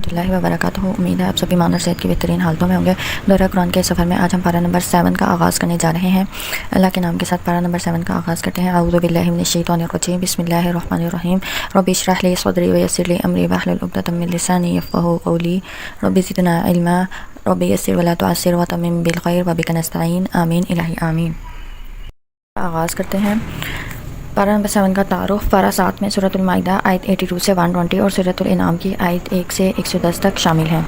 اللہ وبرکاتہ. امید ہے آپ سب ایمان اور صحت کی بہترین حالتوں میں ہوں گے. دورہ قرآن کے سفر میں آج ہم پارہ نمبر 7 کا آغاز کرنے جا رہے ہیں. اللہ کے نام کے ساتھ پارہ نمبر 7 کا آغاز کرتے ہیں. اعوذ باللہ من الشیطان الرجیم. بسم اللہ الرحمن الرحیم. رب اشرح لی صدری ویسر لی امری واحلل عقدۃ من لسانی یفقهوا قولی. رب زدنا علما. رب یسر ولا تعسر وتمم بالخیر وبک نستعین. آمین الہی آمین. آغاز کرتے ہیں. پارہ نمبر 7 کا تعارف. پارہ 7 میں سورۃ المائدہ آیت 82 سے 120 اور سورۃ الانعام کی آیت 1 سے 110 تک شامل ہیں.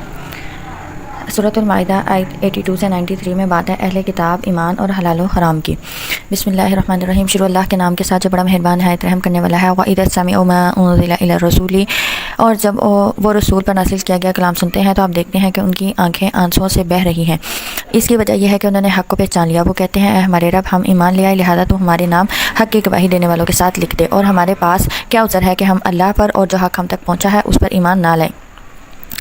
سورۃ المائدہ آیت 82 سے 93 میں بات ہے اہل کتاب، ایمان اور حلال و حرام کی. بسم اللہ الرحمن الرحیم. شروع اللہ کے نام کے ساتھ جو بڑا مہربان ہے، رحم کرنے والا ہے. وَإِذَا سَمِعُوا مَا أُنزِلَ إِلَى الرَّسُولِ، اور جب وہ رسول پر نازل کیا گیا کلام سنتے ہیں تو آپ دیکھتے ہیں کہ ان کی آنکھیں آنسوؤں سے بہہ رہی ہیں. اس کی وجہ یہ ہے کہ انہوں نے حق کو پہچان لیا. وہ کہتے ہیں اے ہمارے رب، ہم ایمان لے آئے، لہذا تو ہمارے نام حق کی گواہی دینے والوں کے ساتھ لکھ دے، اور ہمارے پاس کیا عذر ہے کہ ہم اللہ پر اور جو حق ہم تک پہنچا ہے اس پر ایمان نہ لائیں.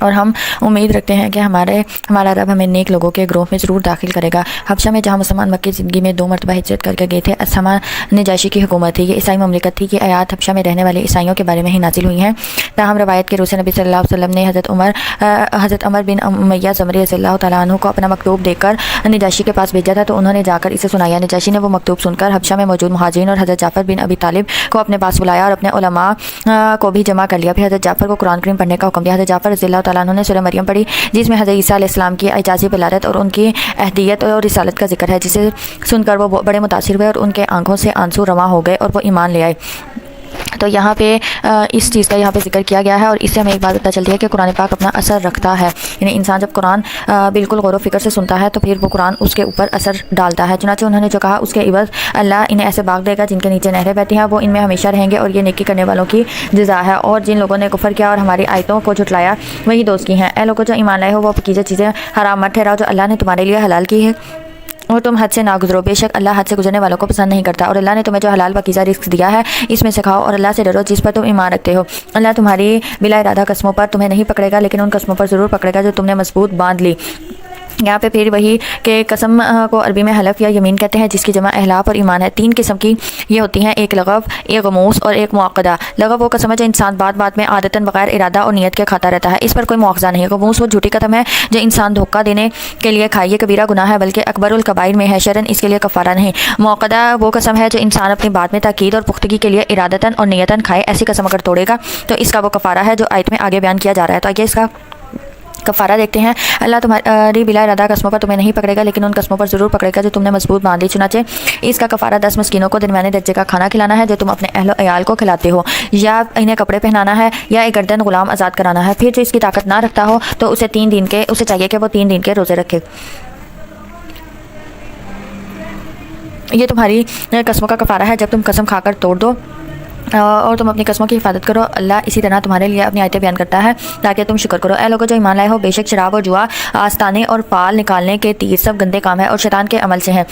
اور ہم امید رکھتے ہیں کہ ہمارا رب ہمیں نیک لوگوں کے گروہ میں ضرور داخل کرے گا. حبشہ میں جہاں مسلمان مکی زندگی میں 2 مرتبہ ہجرت کر کے گئے تھے، اسما نجاشی کی حکومت تھی. یہ عیسائی مملکت تھی کہ آیات حبشہ میں رہنے والے عیسائیوں کے بارے میں ہی نازل ہوئی ہیں. تاہم روایت کے روح سے نبی صلی اللہ علیہ وسلم نے حضرت عمر بن امیہ زمری رضی اللہ تعالیٰ عنہ کو اپنا مکتوب دے کر نجاشی کے پاس بھیجا تھا، تو انہوں نے جا کر اسے سنایا. نجاشی نے وہ مکتوب سن کر حبشہ میں موجود مہاجرین اور حضرت جعفر بن ابی طالب کو اپنے پاس بلایا اور اپنے علماء کو بھی جمع کر لیا. پھر حضرت جعفر کو قرآن کریم پڑھنے کا حکم دیا. حضرت جعفر رضی اللہ تعالیٰ عنہ نے سورہ مریم پڑھی، جس میں حضرت عیسیٰ علیہ السلام کی اعجازی بلادت اور ان کی اہدیت اور رسالت کا ذکر ہے، جسے سن کر وہ بڑے متاثر ہوئے اور ان کے آنکھوں سے آنسو رواں ہو گئے اور وہ ایمان لے آئے. تو یہاں پہ اس چیز کا یہاں پہ ذکر کیا گیا ہے، اور اس سے ہمیں ایک بات پتہ چلتی ہے کہ قرآن پاک اپنا اثر رکھتا ہے. یعنی انسان جب قرآن بالکل غور و فکر سے سنتا ہے تو پھر وہ قرآن اس کے اوپر اثر ڈالتا ہے. چنانچہ انہوں نے جو کہا اس کے عوض اللہ انہیں ایسے باغ دے گا جن کے نیچے نہریں بہتی ہیں، وہ ان میں ہمیشہ رہیں گے، اور یہ نیکی کرنے والوں کی جزا ہے. اور جن لوگوں نے کفر کیا اور ہماری آیتوں کو جھٹلایا وہی دوست کی ہیں. اے لوگوں جو ایمان لائے ہو، وہ پاکیزہ چیزیں حرام مت ٹھہراؤ جو اللہ نے تمہارے لیے حلال کی ہے، اور تم حد سے نہ گزرو. بے شک اللہ حد سے گزرنے والوں کو پسند نہیں کرتا. اور اللہ نے تمہیں جو حلال پاکیزہ رزق دیا ہے اس میں سے کھاؤ، اور اللہ سے ڈرو جس پر تم ایمان رکھتے ہو. اللہ تمہاری بلا ارادہ قسموں پر تمہیں نہیں پکڑے گا، لیکن ان قسموں پر ضرور پکڑے گا جو تم نے مضبوط باندھ لی. یہاں پہ پھر وہی کہ قسم کو عربی میں حلف یا یمین کہتے ہیں، جس کی جمع احلاف اور ایمان ہے. 3 قسم کی یہ ہوتی ہیں، ایک لغو، ایک غموس اور ایک معقدہ. لغو وہ قسم ہے جو انسان بات میں عادتاً بغیر ارادہ اور نیت کے کھاتا رہتا ہے، اس پر کوئی مواخذہ نہیں. غموس وہ جھوٹی قسم ہے جو انسان دھوکہ دینے کے لیے کھائے، یہ کبیرہ گناہ ہے بلکہ اکبر الکبائر میں ہے، شرعاً اس کے لیے کفارہ نہیں. معقدہ وہ قسم ہے جو انسان اپنی بات میں تاکید اور پختگی کے لیے ارادتاً اور نیتاً کھائے. ایسی قسم اگر توڑے گا تو اس کا وہ کفارہ ہے جو آیت میں آگے بیان کیا جا رہا ہے. تو آگے اس کا کفارہ دیکھتے ہیں. اللہ تمہاری بلا ارادہ قسموں پر تمہیں نہیں پکڑے گا، لیکن ان قسموں پر ضرور پکڑے گا جو تم نے مضبوط باندھ لی. چنانچہ اس کا کفارہ 10 مسکینوں کو درمیانے درجے کا کھانا کھلانا ہے جو تم اپنے اہل و عیال کو کھلاتے ہو، یا انہیں کپڑے پہنانا ہے، یا ایک گردن غلام آزاد کرانا ہے. پھر جو اس کی طاقت نہ رکھتا ہو تو اسے چاہیے کہ وہ 3 دن کے روزے رکھے. یہ تمہاری قسموں کا کفارہ ہے جب تم قسم کھا کر توڑ دو اور تم اپنی قسموں کی حفاظت کرو. اللہ اسی طرح تمہارے لیے اپنی آیتیں بیان کرتا ہے تاکہ تم شکر کرو. اے لوگوں جو ایمان لائے ہو، بے شک شراب اور جوا، آستانے اور فال نکالنے کے تیر سب گندے کام ہے اور شیطان کے عمل سے ہیں،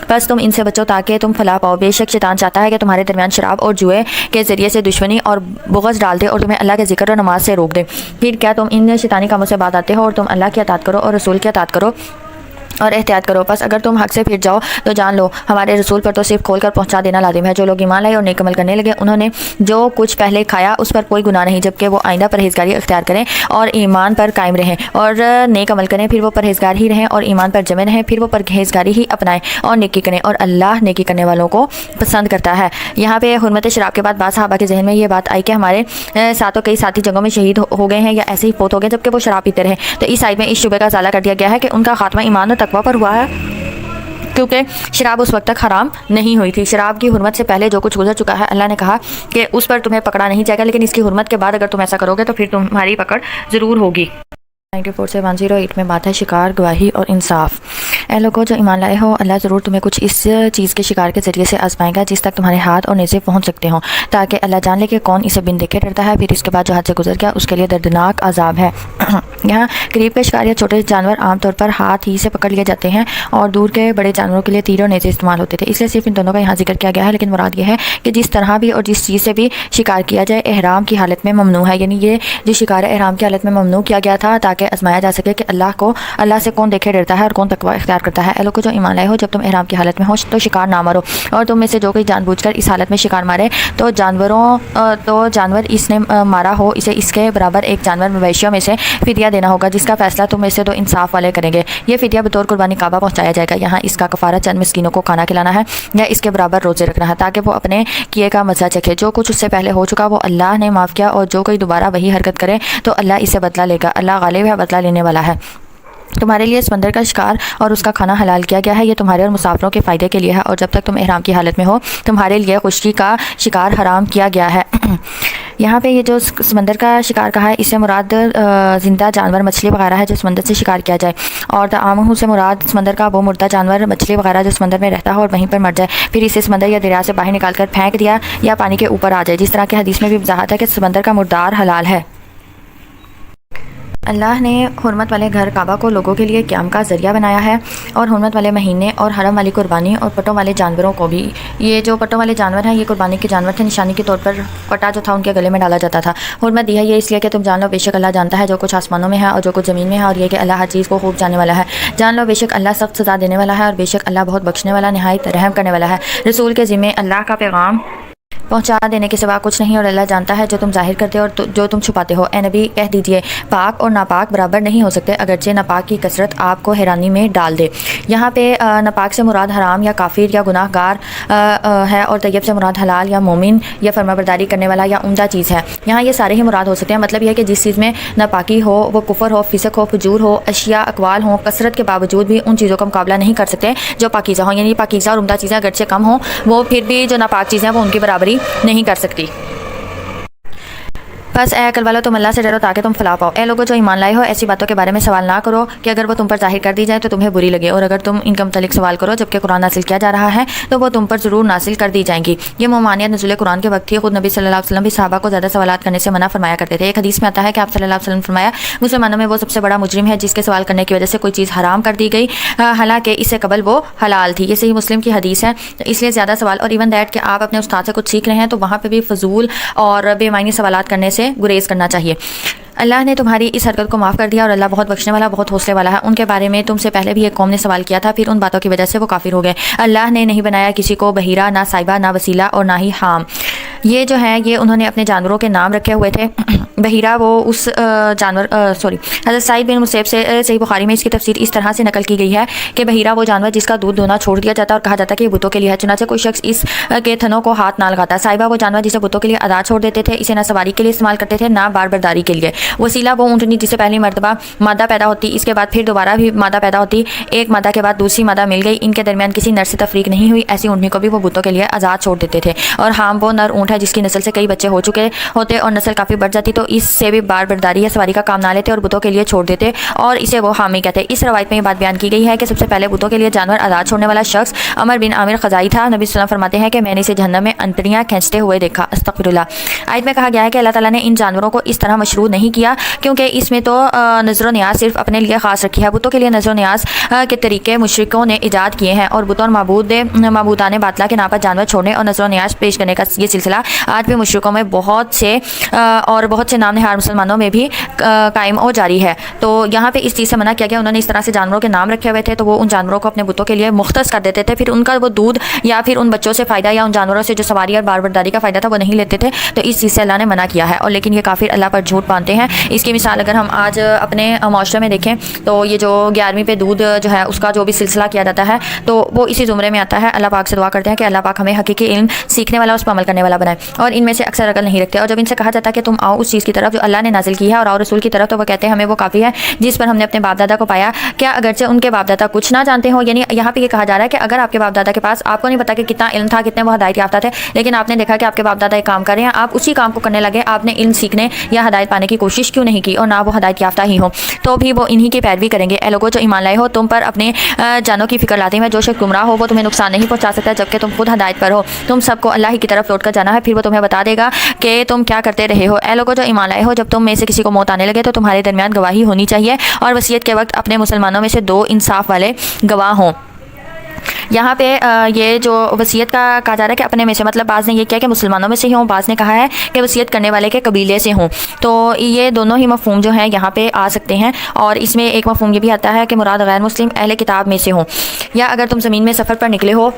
بس تم ان سے بچو تاکہ تم فلاح پاؤ. بے شک شیطان چاہتا ہے کہ تمہارے درمیان شراب اور جوئے کے ذریعے سے دشمنی اور بغض ڈال دے اور تمہیں اللہ کے ذکر اور نماز سے روک دے. پھر کیا تم ان شیطانی کاموں سے باز آتے ہو؟ اور تم اللہ کی اطاعت کرو اور رسول کی اطاعت کرو اور احتیاط کرو. پس اگر تم حق سے پھر جاؤ تو جان لو ہمارے رسول پر تو صرف کھول کر پہنچا دینا لازم ہے. جو لوگ ایمان لائے اور نیک عمل کرنے لگے، انہوں نے جو کچھ پہلے کھایا اس پر کوئی گناہ نہیں، جبکہ وہ آئندہ پرہیزگاری اختیار کریں اور ایمان پر قائم رہیں اور نیک عمل کریں. پھر وہ پرہیزگار ہی رہیں اور ایمان پر جمے رہیں. پھر وہ پرہیزگاری ہی اپنائیں اور نیکی کریں، اور اللہ نیکی کرنے والوں کو پسند کرتا ہے. یہاں پہ حرمت شراب کے بعد بعض صحابہ کے ذہن میں یہ بات آئی کہ ہمارے ساتھوں کئی ساتھی جنگوں میں شہید ہو گئے ہیں یا ایسے ہی فوت ہو گئے جبکہ وہ شراب پیتے رہے. تو اس آیت میں اس شبہ کا ازالہ کر دیا گیا ہے کہ ان کا خاتمہ ایمان اور تقوی پر ہوا ہے، کیونکہ شراب اس وقت تک حرام نہیں ہوئی تھی. شراب کی حرمت سے پہلے جو کچھ گزر چکا ہے، اللہ نے کہا کہ اس پر تمہیں پکڑا نہیں جائے گا، لیکن اس کی حرمت کے بعد اگر تم ایسا کرو گے تو پھر تمہاری پکڑ ضرور ہوگی. 94 سے 108 میں بات ہے شکار، گواہی اور انصاف. اے لوگوں جو ایمان لائے ہو، اللہ ضرور تمہیں کچھ اس چیز کے شکار کے ذریعے سے آزمائے گا جس تک تمہارے ہاتھ اور نیزے پہنچ سکتے ہوں، تاکہ اللہ جان لے کہ کون اسے بن دیکھے ڈرتا ہے. پھر اس کے بعد جو حد سے گزر گیا اس کے لیے دردناک عذاب ہے. یہاں قریب کے شکار یا چھوٹے جانور عام طور پر ہاتھ ہی سے پکڑ لیے جاتے ہیں اور دور کے بڑے جانوروں کے لیے تیر اور نیزے استعمال ہوتے تھے، اس لیے صرف ان دونوں کا یہاں ذکر کیا گیا ہے۔ لیکن مراد یہ ہے کہ جس طرح بھی اور جس چیز سے بھی شکار کیا جائے احرام کی حالت میں ممنوع ہے، یعنی یہ جو شکار احرام کی حالت میں ممنوع کیا گیا تھا تاکہ آزمایا جا سکے کہ اللہ سے کون دیکھے ڈرتا ہے اور کون تقوی اختیار کرتا ہے۔ اے لوگو جو ایمان لائے ہو، جب تم احرام کی حالت میں ہو تو شکار نہ مارو، اور تم میں سے جو کوئی جان بوجھ کر اس حالت میں شکار مارے تو جانور اس نے مارا ہو اسے اس کے برابر ایک جانور مویشیوں میں سے فدیہ دینا ہوگا، جس کا فیصلہ تم میں سے تو انصاف والے کریں گے۔ یہ فدیہ بطور قربانی کعبہ پہنچایا جائے گا۔ یہاں اس کا کفارہ چند مسکینوں کو کھانا کھلانا ہے یا اس کے برابر روزے رکھنا ہے تاکہ وہ اپنے کیے کا مزہ چکھے۔ جو کچھ اس سے پہلے ہو چکا وہ اللہ نے معاف کیا، اور جو کوئی دوبارہ وہی حرکت کرے تو اللہ اسے بدلہ لے گا۔ اللہ غالب ہے، بدلہ لینے والا ہے۔ تمہارے لیے سمندر کا شکار اور اس کا کھانا حلال کیا گیا ہے، یہ تمہارے اور مسافروں کے فائدے کے لیے ہے، اور جب تک تم احرام کی حالت میں ہو تمہارے لیے خشکی کا شکار حرام کیا گیا ہے۔ یہاں پہ یہ جو سمندر کا شکار کہا ہے اس سے مراد زندہ جانور مچھلی وغیرہ ہے جو سمندر سے شکار کیا جائے، اور تعامہ سے مراد سمندر کا وہ مردہ جانور مچھلی وغیرہ جو سمندر میں رہتا ہو اور وہیں پر مر جائے، پھر اسے سمندر یا دریا سے باہر نکال کر پھینک دیا یا پانی کے اوپر آ جائے، جس طرح کہ حدیث میں بھی وضاحت ہے کہ سمندر کا مردار حلال ہے۔ اللہ نے حرمت والے گھر کعبہ کو لوگوں کے لیے قیام کا ذریعہ بنایا ہے، اور حرمت والے مہینے اور حرم والی قربانی اور پٹوں والے جانوروں کو بھی۔ یہ جو پٹوں والے جانور ہیں یہ قربانی کے جانور تھے، نشانی کے طور پر پٹا جو تھا ان کے گلے میں ڈالا جاتا تھا۔ حرمت دی ہے یہ اس لیے کہ تم جان لو بے شک اللہ جانتا ہے جو کچھ آسمانوں میں ہے اور جو کچھ زمین میں ہے، اور یہ کہ اللہ ہر چیز کو خوب جاننے والا ہے۔ جان لو بے شک اللہ سخت سزا دینے والا ہے، اور بے شک اللہ بہت بخشنے والا نہایت رحم کرنے والا ہے۔ رسول کے ذمے اللہ کا پیغام پہنچا دینے کے سوا کچھ نہیں، اور اللہ جانتا ہے جو تم ظاہر کرتے ہو اور جو تم چھپاتے ہو۔ اے نبی کہہ دیجئے پاک اور ناپاک برابر نہیں ہو سکتے، اگرچہ ناپاک کی کثرت آپ کو حیرانی میں ڈال دے۔ یہاں پہ ناپاک سے مراد حرام یا کافر یا گناہ گار ہے، اور طیب سے مراد حلال یا مومن یا فرما برداری کرنے والا یا عمدہ چیز ہے۔ یہاں یہ سارے ہی مراد ہو سکتے ہیں۔ مطلب یہ ہے کہ جس چیز میں ناپاکی ہو، وہ کفر ہو، فسق ہو، فجور ہو، اشیاء اقوال ہوں، کثرت کے باوجود بھی ان چیزوں کا مقابلہ نہیں کر سکتے جو پاکیزہ ہوں، یعنی پاکیزہ اور عمدہ چیزیں اگرچہ کم ہوں وہ پھر بھی جو ناپاک چیزیں وہ ان کی برابری نہیں کر سکتی۔ بس اے عقل والو تم اللہ سے ڈرو تاکہ تم فلاح پاؤ۔ اے لوگو جو ایمان لائے ہو ایسی باتوں کے بارے میں سوال نہ کرو کہ اگر وہ تم پر ظاہر کر دی جائیں تو تمہیں بری لگے، اور اگر تم ان کے متعلق سوال کرو جبکہ قرآن نازل کیا جا رہا ہے تو وہ تم پر ضرور نازل کر دی جائیں گی۔ یہ ممانعت نزول قرآن کے وقت تھی۔ خود نبی صلی اللہ علیہ وسلم بھی صحابہ کو زیادہ سوالات کرنے سے منع فرمایا کرتے تھے۔ ایک حدیث میں آتا ہے کہ آپ صلی اللہ علیہ وسلم فرمایا مسلمانوں میں وہ سب سے بڑا مجرم ہے جس کے سوال کرنے کی وجہ سے کوئی چیز حرام کر دی گئی حالانکہ اس سے قبل وہ حلال تھی۔ یہ صحیح مسلم کی حدیث ہے، اس لیے زیادہ سوال اور ایون دیٹ کہ آپ اپنے استاد سے کچھ سیکھ رہے ہیں تو وہاں پہ بھی فضول اور بے معنی سوالات کرنے سے گریز کرنا چاہیے۔ اللہ نے تمہاری اس حرکت کو معاف کر دیا، اور اللہ بہت بخشنے والا بہت حوصلے والا ہے۔ ان کے بارے میں تم سے پہلے بھی ایک قوم نے سوال کیا تھا، پھر ان باتوں کی وجہ سے وہ کافر ہو گئے۔ اللہ نے نہیں بنایا کسی کو بحیرہ، نہ صائبہ، نہ وسیلہ اور نہ ہی حام۔ یہ جو ہے یہ انہوں نے اپنے جانوروں کے نام رکھے ہوئے تھے۔ بحیرہ وہ اس جانور حضرت سعید بن مسیب سے صحیح بخاری میں اس کی تفسیر اس طرح سے نقل کی گئی ہے کہ بحیرہ وہ جانور جس کا دودھ دونا چھوڑ دیا جاتا ہے اور کہا جاتا ہے کہ یہ بتوں کے لیے ہے، چنانچہ کوئی شخص اس کے تھنوں کو ہاتھ نہ لگاتا۔ صائبہ وہ جانور جسے بتوں کے لیے آزاد چھوڑ دیتے تھے، اسے نہ سواری کے لیے استعمال کرتے تھے نہ بار برداری کے لیے۔ وسیلہ وہ اونٹنی جسے پہلی مرتبہ مادہ پیدا ہوتی، اس کے بعد پھر دوبارہ بھی مادہ پیدا ہوتی، ایک مادہ کے بعد دوسری مادہ مل گئی، ان کے درمیان کسی نر سے تفریق نہیں ہوئی، ایسی اونٹنی کو بھی وہ بتوں کے لیے آزاد چھوڑ دیتے تھے۔ اور حام وہ نر اونٹ ہے جس کی نسل سے کئی بچے ہو چکے ہوتے اور نسل کافی بڑھ جاتی تو اس سے بھی بار برداری یا سواری کا کام نہ لیتے اور بتوں کے لیے چھوڑ دیتے، اور اسے وہ حامی کہتے۔ اس روایت میں یہ بات بیان کی گئی ہے کہ سب سے پہلے بتوں کے لیے جانور آزاد چھوڑنے والا شخص عمر بن عامر خزائی تھا۔ نبی صلی اللہ علیہ وسلم فرماتے ہیں کہ میں نے اسے جہنم میں انتڑیاں کھینچتے ہوئے دیکھا۔ استغفر اللہ۔ آیت میں کہا گیا ہے کہ اللہ تعالیٰ نے ان جانوروں کو اس طرح مشروع نہیں کیا کیونکہ اس میں تو نظر و نیاز صرف اپنے لیے خاص رکھی ہے۔ بتوں کے لیے نظر و نیاز کے طریقے مشرکوں نے ایجاد کیے ہیں، اور بتوں اور معبودان باطلہ کے نام پر جانور چھوڑنے اور نظر و نیاز پیش کرنے کا یہ سلسلہ آج بھی مشرکوں میں بہت سے نام نہاد مسلمانوں میں بھی قائم اور جاری ہے۔ تو یہاں پہ اس چیز سے منع کیا گیا۔ انہوں نے اس طرح سے جانوروں کے نام رکھے ہوئے تھے تو وہ ان جانوروں کو اپنے بتوں کے لیے مختص کر دیتے تھے، پھر ان کا وہ دودھ یا پھر ان بچوں سے فائدہ یا ان جانوروں سے جو سواری اور بار برداری کا فائدہ تھا وہ نہیں لیتے تھے، تو اس چیز سے اللہ نے منع کیا ہے۔ اور لیکن یہ کافر اللہ پر جھوٹ باندھتے ہیں۔ اس کی مثال اگر ہم آج اپنے معاشرے میں دیکھیں تو یہ جو 11ویں پہ دودھ جو ہے اس کا جو بھی سلسلہ کیا جاتا ہے تو وہ اسی زمرے میں آتا ہے۔ اللہ پاک سے دعا کرتے ہیں کہ اللہ پاک ہمیں حقیقی علم سیکھنے والا، اس پر عمل کرنے والا بنائے، اور ان میں سے اکثر عقل نہیں رکھتے۔ اور جب ان سے کہا جاتا ہے کہ تم آؤ اس چیز کی طرف جو اللہ نے نازل کی ہے اور آؤ رسول کی طرف، تو وہ کہتے ہیں ہمیں وہ کافی ہے جس پر ہم نے اپنے باپ دادا کو پایا، کیا اگرچہ ان کے باپ دادا کچھ نہ جانتے ہوں۔ یعنی یہاں پہ یہ کہا جا رہا ہے کہ اگر آپ کے باپ دادا کے پاس آپ کو نہیں پتا کہ کتنا علم تھا، کتنے وہ ہدایت یافتہ تھے، لیکن آپ نے دیکھا کہ آپ کے باپ دادا ایک کام کر رہے ہیں، آپ اسی کام کو کرنے لگے، آپ نے علم سیکھنے یا ہدایت پانے کی کوشش کیوں نہیں کی، اور نہ وہ ہدایت یافتہ ہی ہوں، تو بھی وہ انہی کی پیروی کریں گے۔ اے لوگوں جو ایمان لائے ہو، تم پر اپنے جانوں کی فکر لاتے ہیں، جو شخص گمراہ ہو وہ تمہیں نقصان نہیں پہنچا سکتا جبکہ تم خود ہدایت پر ہو۔ تم سب کو اللہ ہی کی طرف لوٹ کر جانا ہے۔ ہے پھر وہ تمہیں بتا دے گا کہ تم کیا کرتے رہے ہو۔ اے لوگوں جو ایمان لائے ہو، جب تم میں سے کسی کو موت آنے لگے تو تمہارے درمیان گواہی ہونی چاہیے، اور وصیت کے وقت اپنے مسلمانوں میں سے 2 انصاف والے گواہ ہوں۔ یہاں پہ یہ جو وصیت کا کہا جا رہا ہے کہ اپنے میں سے، مطلب بعض نے یہ کیا کہ مسلمانوں میں سے ہی ہوں، بعض نے کہا ہے کہ وصیت کرنے والے کے قبیلے سے ہوں۔ تو یہ دونوں ہی مفہوم جو ہیں یہاں پہ آ سکتے ہیں، اور اس میں ایک مفہوم یہ بھی آتا ہے کہ مراد غیر مسلم اہل کتاب میں سے ہوں، یا اگر تم زمین میں سفر پر نکلے ہو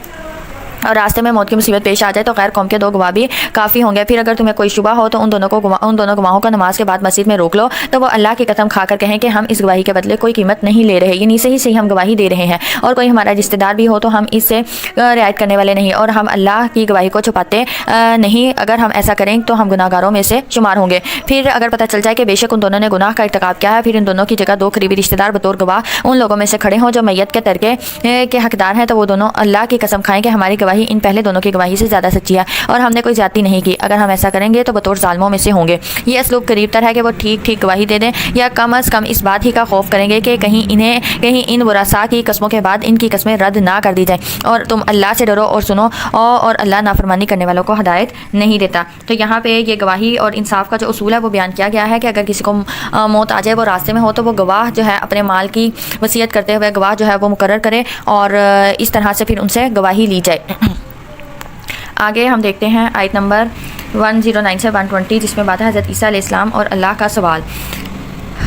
اور راستے میں موت کی مصیبت پیش آ جائے تو غیر قوم کے 2 گواہ بھی کافی ہوں گے۔ پھر اگر تمہیں کوئی شبہ ہو تو ان دونوں گواہوں کو نماز کے بعد مسجد میں روک لو، تو وہ اللہ کی قسم کھا کر کہیں کہ ہم اس گواہی کے بدلے کوئی قیمت نہیں لے رہے، یعنی صحیح ہم گواہی دے رہے ہیں، اور کوئی ہمارا رشتہ دار بھی ہو تو ہم اس سے رعایت کرنے والے نہیں، اور ہم اللہ کی گواہی کو چھپاتے نہیں، اگر ہم ایسا کریں تو ہم گناہ گاروں میں سے شمار ہوں گے۔ پھر اگر پتہ چل جائے کہ بے شک ان دونوں نے گناہ کا ارتکاب کیا ہے، پھر ان دونوں کی جگہ 2 قریبی رشتہ دار بطور گواہ ان لوگوں میں سے کھڑے ہوں جو میت کے ترکے کے حقدار ہیں، تو وہ دونوں اللہ کی قسم کھائیں کہ ہماری گواہی ان پہلے دونوں کی گواہی سے زیادہ سچی ہے، اور ہم نے کوئی زیادتی نہیں کی، اگر ہم ایسا کریں گے تو بطور ظالموں میں سے ہوں گے۔ یہ اسلوب قریب تر ہے کہ وہ ٹھیک گواہی دے دیں، یا کم از کم اس بات ہی کا خوف کریں گے کہ کہیں ان ورثاء کی قسموں کے بعد ان کی قسمیں رد نہ کر دی جائیں، اور تم اللہ سے ڈرو اور سنو، اور اللہ نافرمانی کرنے والوں کو ہدایت نہیں دیتا۔ تو یہاں پہ یہ گواہی اور انصاف کا جو اصول ہے وہ بیان کیا گیا ہے کہ اگر کسی کو موت آ جائے، وہ راستے میں ہو، تو وہ گواہ جو ہے اپنے مال کی وصیت کرتے ہوئے گواہ جو ہے وہ مقرر کرے، اور اس طرح سے پھر ان سے گواہی لی جائے۔ آگے ہم دیکھتے ہیں آیت نمبر 109 سے 120، جس میں بات ہے حضرت عیسیٰ علیہ السلام اور اللہ کا سوال۔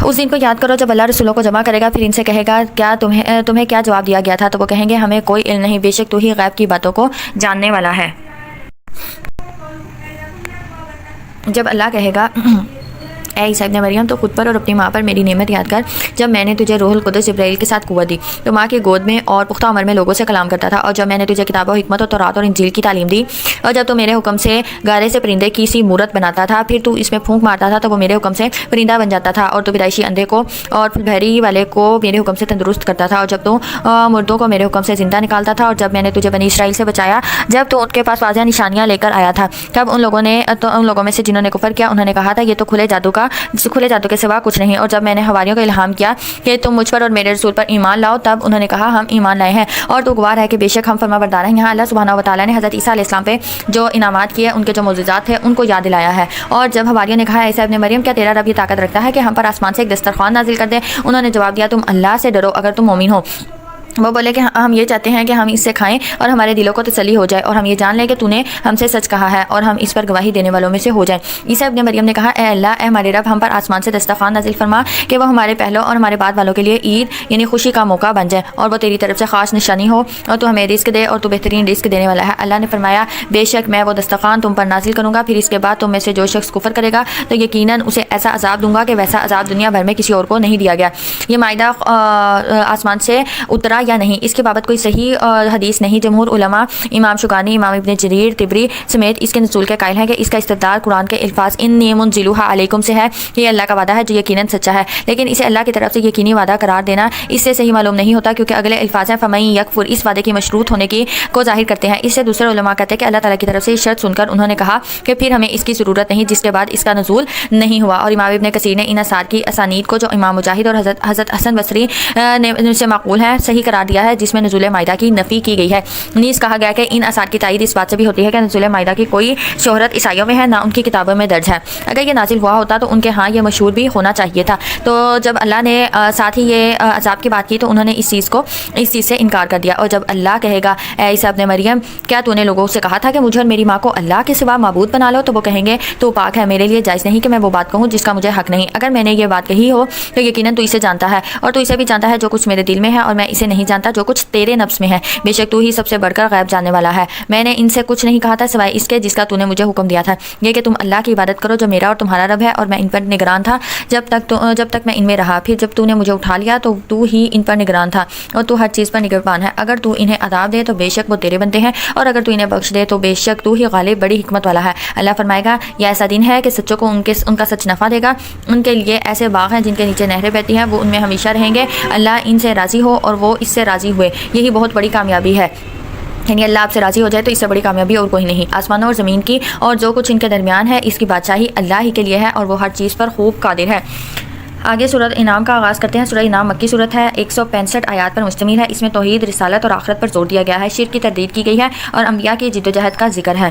اس دن کو یاد کرو جب اللہ رسولوں کو جمع کرے گا، پھر ان سے کہے گا کیا تمہیں کیا جواب دیا گیا تھا، تو وہ کہیں گے ہمیں کوئی علم نہیں، بے شک تو ہی غیب کی باتوں کو جاننے والا ہے۔ جب اللہ کہے گا اے عیسیٰ ابن مریم تو خود پر اور اپنی ماں پر میری نعمت یاد کر، جب میں نے تجھے روح القدس جبرائیل کے ساتھ قوت دی، تو ماں کی گود میں اور پختہ عمر میں لوگوں سے کلام کرتا تھا، اور جب میں نے تجھے کتاب و حکمت اور تورات اور انجیل کی تعلیم دی، اور جب تو میرے حکم سے گارے سے پرندے کی سی مورت بناتا تھا، پھر تو اس میں پھونک مارتا تھا تو وہ میرے حکم سے پرندہ بن جاتا تھا، اور تو پیدائشی اندھے کو اور بہری والے کو میرے حکم سے تندرست کرتا تھا، اور جب تو مردوں کو میرے حکم سے زندہ نکالتا تھا، اور جب میں نے تجھے بنی اسرائیل سے بچایا، جب تو ان کے پاس واضح نشانیاں لے کر آیا تھا، تب ان لوگوں میں سے جنہوں نے کفر کیا انہوں نے کہا تھا یہ تو کھلے جادو کے سوا کچھ نہیں، اور جب میں نے حواریوں کو الہام کیا کہ تم مجھ پر اور میرے رسول پر ایمان لاؤ، تب انہوں نے کہا ہم ایمان لائے ہیں، اور تو گواہ ہے کہ بے شک ہم فرما بردار ہیں۔ یہاں اللہ سبحانہ و تعالیٰ نے حضرت عیسیٰ علیہ السلام پہ جو انعامات کیے، ان کے جو معجزات تھے ان کو یاد دلایا ہے، اور جب حواریوں نے کہا عیسیٰ ابن مریم کیا تیرا رب یہ طاقت رکھتا ہے کہ ہم پر آسمان سے ایک دسترخوان نازل کر دے، انہوں نے جواب دیا تم اللہ سے ڈرو اگر تم مومن ہو۔ وہ بولے کہ ہم یہ چاہتے ہیں کہ ہم اس سے کھائیں اور ہمارے دلوں کو تسلی ہو جائے، اور ہم یہ جان لیں کہ تو نے ہم سے سچ کہا ہے، اور ہم اس پر گواہی دینے والوں میں سے ہو جائیں۔ عیسیٰ ابن مریم نے کہا اے اللہ، اے ہمارے رب، ہم پر آسمان سے دسترخوان نازل فرما کہ وہ ہمارے پہلوں اور ہمارے بعد والوں کے لیے عید یعنی خوشی کا موقع بن جائے، اور وہ تیری طرف سے خاص نشانی ہو، اور تو ہمیں رزق دے، اور تو بہترین رزق دینے والا ہے۔ اللہ نے فرمایا بے شک میں وہ دسترخوان تم پر نازل کروں گا، پھر اس کے بعد تم میں سے جو شخص کفر کرے گا تو یقیناً اسے ایسا عذاب دوں گا کہ ویسا عذاب دنیا بھر میں کسی اور کو نہیں دیا گیا۔ یہ مائدہ آسمان سے اترا یا نہیں، اس کے بابت کوئی صحیح حدیث نہیں۔ جمہور علماء امام شوکانی، امام ابن جریر طبری سمیت اس کے نزول کے قائل ہیں کہ اس کا استدلال قرآن کے الفاظ انی منزلھا علیکم سے ہے، یہ اللہ کا وعدہ ہے جو یقیناً سچا ہے، لیکن اسے اللہ کی طرف سے یقینی وعدہ قرار دینا اس سے صحیح معلوم نہیں ہوتا، کیونکہ اگلے الفاظ ہیں فمن یکفر، اس وعدے کی مشروط ہونے کی کو ظاہر کرتے ہیں۔ اس سے دوسرے علماء کہتے ہیں کہ اللہ تعالیٰ کی طرف سے شرط سن کر انہوں نے کہا کہ پھر ہمیں اس کی ضرورت نہیں، جس کے بعد اس کا نزول نہیں ہوا۔ اور امام ابن کثیر نے ان آثار کی اسانید کو جو امام مجاہد اور حضرت حسن بصری نے سے معقول ہے صحیح قرار دیا ہے، جس میں نزول مائدہ کی نفی کی گئی ہے۔ نیز کہا گیا کہ ان آثار کی تائید اس بات سے بھی ہوتی ہے کہ نزول مائدہ کی کوئی شہرت عیسائیوں میں ہے، نہ ان کی کتابوں میں درج ہے۔ اگر یہ نازل ہوا ہوتا تو ان کے ہاں یہ مشہور بھی ہونا چاہیے تھا۔ تو جب اللہ نے ساتھ ہی یہ عذاب کی بات کی تو انہوں نے اس چیز سے انکار کر دیا۔ اور جب اللہ کہے گا اے عیسیٰ ابن مریم کیا تو نے لوگوں سے کہا تھا کہ مجھے اور میری ماں کو اللہ کے سوا معبود بنا لو، تو وہ کہیں گے تو پاک ہے، میرے لیے جائز نہیں کہ میں وہ بات کہوں جس کا مجھے حق نہیں۔ اگر میں نے یہ بات کہی ہو تو یقیناً تو اسے جانتا ہے، اور تو اسے بھی جانتا ہے جو کچھ میرے دل میں ہے، اور میں اسے نہیں جانتا جو کچھ تیرے نفس میں ہے، بے شک تو ہی سب سے بڑھ کر غیب جاننے والا ہے۔ میں نے ان سے کچھ نہیں کہا تھا سوائے اس کے جس کا تو نے مجھے حکم دیا تھا، یہ کہ تم اللہ کی عبادت کرو جو میرا اور تمہارا رب ہے، اور میں ان پر نگران تھا جب تک میں ان میں رہا، پھر جب تو نے مجھے اٹھا لیا تو تو ہی ان پر نگران تھا، اور تو ہر چیز پر نگہبان ہے۔ اگر تو انہیں عذاب دے تو بے شک وہ تیرے بندے ہیں، اور اگر تو انہیں بخش دے تو بے شک تو ہی غالب بڑی حکمت والا ہے۔ اللہ فرمائے گا یہ ایسا دن ہے کہ سچوں کو ان کا سچ نفع دے گا، ان کے لیے ایسے باغ ہیں جن کے نیچے نہریں بہتی ہیں، وہ ان میں ہمیشہ رہیں گے، اللہ ان سے راضی ہو اور وہ اس سے راضی ہوئے، یہی بہت بڑی کامیابی ہے۔ یعنی اللہ آپ سے راضی ہو جائے تو اس سے بڑی کامیابی اور کوئی نہیں۔ آسمانوں اور زمین کی اور جو کچھ ان کے درمیان ہے اس کی بادشاہی اللہ ہی کے لیے ہے، اور وہ ہر چیز پر خوب قادر ہے۔ آگے سورۃ انعام کا آغاز کرتے ہیں۔ سورہ انعام مکی سورت ہے، 165 آیات پر مشتمل ہے۔ اس میں توحید، رسالت اور آخرت پر زور دیا گیا ہے، شرک کی تردید کی گئی ہے، اور انبیاء کی جد و جہد کا ذکر ہے۔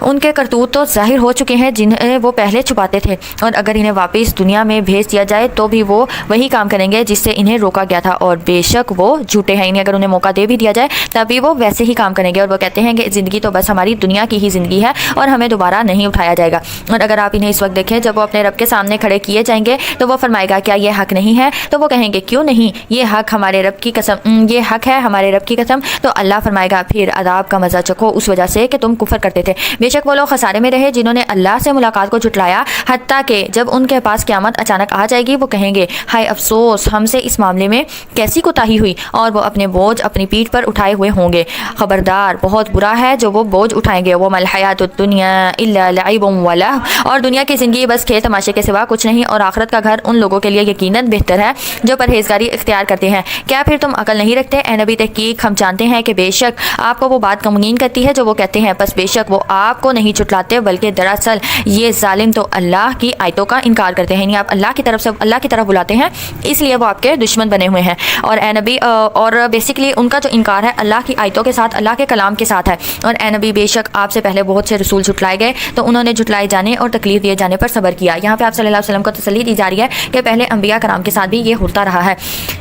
ان کے کرتوت تو ظاہر ہو چکے ہیں جنہیں وہ پہلے چھپاتے تھے، اور اگر انہیں واپس دنیا میں بھیج دیا جائے تو بھی وہ وہی کام کریں گے جس سے انہیں روکا گیا تھا، اور بے شک وہ جھوٹے ہیں، اگر انہیں موقع دے بھی دیا جائے تبھی وہ ویسے ہی کام کریں گے، اور وہ کہتے ہیں کہ زندگی تو بس ہماری دنیا کی ہی زندگی ہے اور ہمیں دوبارہ نہیں اٹھایا جائے گا۔ اور اگر آپ انہیں اس وقت دیکھیں جب وہ اپنے رب کے سامنے کھڑے کیے جائیں گے تو وہ فرمائے گا کیا یہ حق نہیں ہے؟ تو وہ کہیں گے کیوں نہیں، یہ حق ہمارے رب کی قسم، یہ حق ہے ہمارے رب کی قسم۔ تو اللہ فرمائے گا پھر عذاب کا مزہ چکھو اس وجہ سے کہ تم کفر کرتے تھے۔ بے شک وہ لوگ خسارے میں رہے جنہوں نے اللہ سے ملاقات کو جھٹلایا، حتیٰ کہ جب ان کے پاس قیامت اچانک آ جائے گی وہ کہیں گے ہائے افسوس ہم سے اس معاملے میں کیسی کوتاہی ہوئی، اور وہ اپنے بوجھ اپنی پیٹھ پر اٹھائے ہوئے ہوں گے۔ خبردار بہت برا ہے جو وہ بوجھ اٹھائیں گے۔ وَمَا الْحَيَاةُ الدُّنْيَا إِلَّا لَعِبٌ وَلَهْوٌ، اور دنیا کی زندگی بس کھیل تماشے کے سوا کچھ نہیں، اور آخرت کا گھر ان لوگوں کے لیے یقیناً بہتر ہے جو پرہیزگاری اختیار کرتے ہیں۔ کیا پھر تم عقل نہیں رکھتے؟ اے نبی تحقیق ہم جانتے ہیں کہ بے شک آپ کو وہ بات غمگین کرتی ہے جو وہ کہتے ہیں، بس بے شک وہ آپ کو نہیں جھٹلاتے بلکہ دراصل یہ ظالم تو اللہ کی آیتوں کا انکار کرتے ہیں، یعنی آپ اللہ کی طرف بلاتے ہیں اس لیے وہ آپ کے دشمن بنے ہوئے ہیں۔ اور اے نبی اور بیسیکلی ان کا جو انکار ہے اللہ کی آیتوں کے ساتھ، اللہ کے کلام کے ساتھ ہے۔ اور اے نبی بے شک آپ سے پہلے بہت سے رسول جھٹلائے گئے تو انہوں نے جھٹلائے جانے اور تکلیف دیے جانے پر صبر کیا۔ یہاں پہ آپ صلی اللہ علیہ وسلم کو تسلی دی جا رہی ہے کہ پہلے انبیاء کرام کے ساتھ بھی یہ ہوتا رہا ہے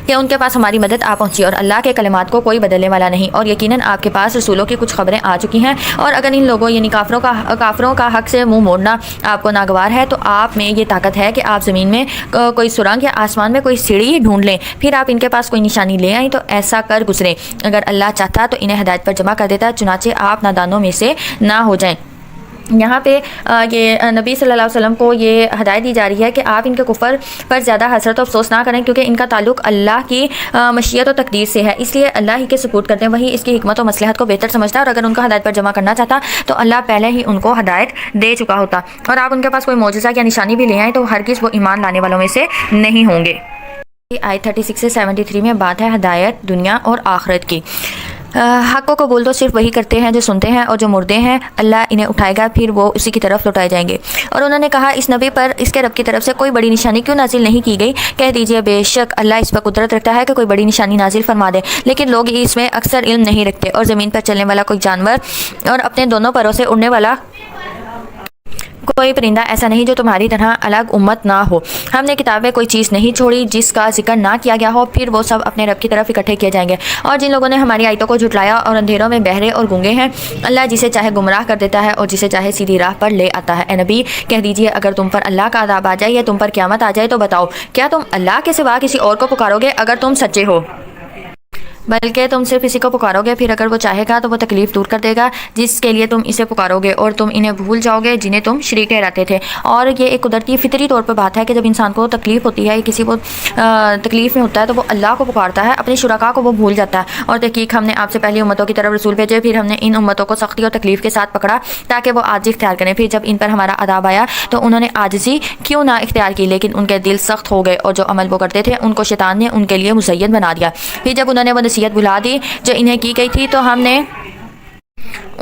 کہ ان کے پاس ہماری مدد آ پہنچی اور اللہ کے کلمات کو کوئی بدلنے والا نہیں، اور یقیناً آپ کے پاس رسولوں کی کچھ خبریں آ چکی ہیں، اور اگر ان لوگوں یعنی کافروں کا حق سے منہ موڑنا آپ کو ناگوار ہے تو آپ میں یہ طاقت ہے کہ آپ زمین میں کوئی سرنگ یا آسمان میں کوئی سیڑھی ڈھونڈ لیں، پھر آپ ان کے پاس کوئی نشانی لے آئیں تو ایسا کر گزریں۔ اگر اللہ چاہتا تو انہیں ہدایت پر جمع کر دیتا، چنانچہ آپ نادانوں میں سے نہ ہو جائیں۔ یہاں پہ یہ نبی صلی اللہ علیہ وسلم کو یہ ہدایت دی جا رہی ہے کہ آپ ان کے کفر پر زیادہ حسرت و افسوس نہ کریں، کیونکہ ان کا تعلق اللہ کی مشیت و تقدیر سے ہے، اس لیے اللہ ہی کے سپورٹ کرتے ہیں، وہی اس کی حکمت و مصلحت کو بہتر سمجھتا ہے، اور اگر ان کو ہدایت پر جمع کرنا چاہتا تو اللہ پہلے ہی ان کو ہدایت دے چکا ہوتا، اور آپ ان کے پاس کوئی معجزہ یا نشانی بھی لے آئیں تو ہرگز وہ ایمان لانے والوں میں سے نہیں ہوں گے۔ آیت 36 سے 73 میں بات ہے ہدایت دنیا اور آخرت کی۔ حق کو قبول تو صرف وہی کرتے ہیں جو سنتے ہیں، اور جو مردے ہیں اللہ انہیں اٹھائے گا پھر وہ اسی کی طرف لوٹائے جائیں گے۔ اور انہوں نے کہا اس نبی پر اس کے رب کی طرف سے کوئی بڑی نشانی کیوں نازل نہیں کی گئی؟ کہہ دیجئے بے شک اللہ اس پر قدرت رکھتا ہے کہ کوئی بڑی نشانی نازل فرما دے، لیکن لوگ اس میں اکثر علم نہیں رکھتے۔ اور زمین پر چلنے والا کوئی جانور اور اپنے دونوں پروں سے اڑنے والا کوئی پرندہ ایسا نہیں جو تمہاری طرح الگ امت نہ ہو۔ ہم نے کتاب میں کوئی چیز نہیں چھوڑی جس کا ذکر نہ کیا گیا ہو، پھر وہ سب اپنے رب کی طرف اکٹھے کیے جائیں گے۔ اور جن لوگوں نے ہماری آیتوں کو جھٹلایا اور اندھیروں میں بہرے اور گونگے ہیں، اللہ جسے چاہے گمراہ کر دیتا ہے اور جسے چاہے سیدھی راہ پر لے آتا ہے۔ اے نبی کہہ دیجئے اگر تم پر اللہ کا عذاب آ جائے یا تم پر قیامت آ جائے تو بتاؤ کیا تم اللہ کے سوا کسی اور کو پکارو گے اگر تم سچے ہو؟ بلکہ تم صرف اسی کو پکارو گے، پھر اگر وہ چاہے گا تو وہ تکلیف دور کر دے گا جس کے لیے تم اسے پکارو گے، اور تم انہیں بھول جاؤ گے جنہیں تم شریک ٹھہراتے تھے۔ اور یہ ایک قدرتی فطری طور پر بات ہے کہ جب انسان کو تکلیف ہوتی ہے یا کسی کو تکلیف میں ہوتا ہے تو وہ اللہ کو پکارتا ہے، اپنے شرکاء کو وہ بھول جاتا ہے۔ اور تحقیق ہم نے آپ سے پہلی امتوں کی طرف رسول بھیجے، پھر ہم نے ان امتوں کو سختی اور تکلیف کے ساتھ پکڑا تاکہ وہ عاجزی اختیار کریں، پھر جب ان پر ہمارا عذاب آیا تو انہوں نے عاجزی کیوں نہ اختیار کی، لیکن ان کے دل سخت ہو گئے، اور جو عمل وہ کرتے تھے ان کو شیطان نے ان کے لیے مزین بنا دیا۔ پھر جب انہوں نے وہ نصیحت بھلا دی جو انہیں کی گئی تھی تو ہم نے